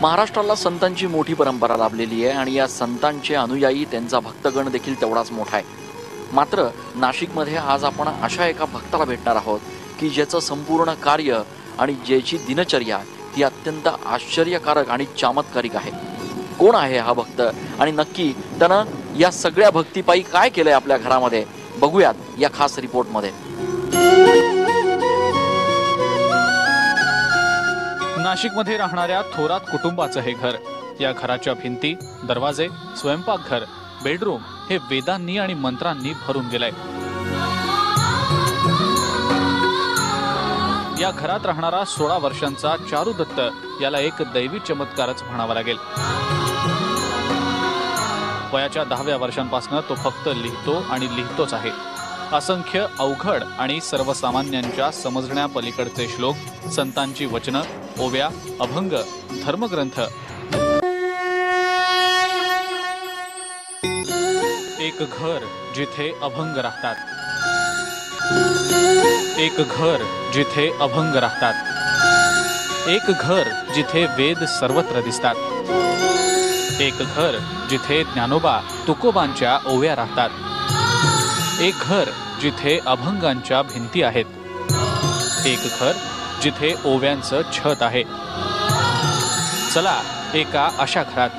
महाराष्ट्राला संतांची मोठी परंपरा लाभलेली आहे आणि या संतांचे अनुयायी त्यांचा भक्तगण देखील तेवढाच मोठा आहे। मात्र नाशिकमध्ये आज आपण अशा एका भक्ताला भेटणार आहोत की ज्याचं संपूर्ण कार्य आणि ज्याची दिनचर्या ही अत्यंत आश्चर्यकारक आणि चमत्कारिक आहे। कोण आहे हा भक्त आणि नक्की त्यानं या सगळ्या भक्तीपायी काय केलंय आपल्या घरामध्ये, बघूयात या खास रिपोर्टमध्ये। नाशिकमध्ये राहणाऱ्या थोरात कुटुंबाचं हे घर। या घराच्या भिंती, दरवाजे, स्वयंपाकघर, बेडरूम हे वेदांनी आणि मंत्रांनी भरून गेलंय। या घरात राहणारा 16 वर्षांचा चारू दत्त याला एक दैवी चमत्कारच म्हणावा लागेल। वयाच्या 10व्या वर्षांपासून तो फक्त लिहितो आणि लिहितोच आहे। असंख्य अवघड आणि सर्वसामान्यांच्या समजण्या पलीकडचे श्लोक, संतांची वचनं, ओव्या, अभंग, धर्मग्रंथ। एक घर जिथे अभंग राहतात, एक घर जिथे अभंग राहतात, एक घर जिथे वेद सर्वत्र दिसतात, एक घर जिथे ज्ञानोबा तुकोबांच्या ओव्या राहतात, एक घर जिथे अभंगांच्या भिंती आहेत, एक घर जिथे ओव्यांचं छत आहे। चला एका अशा घरात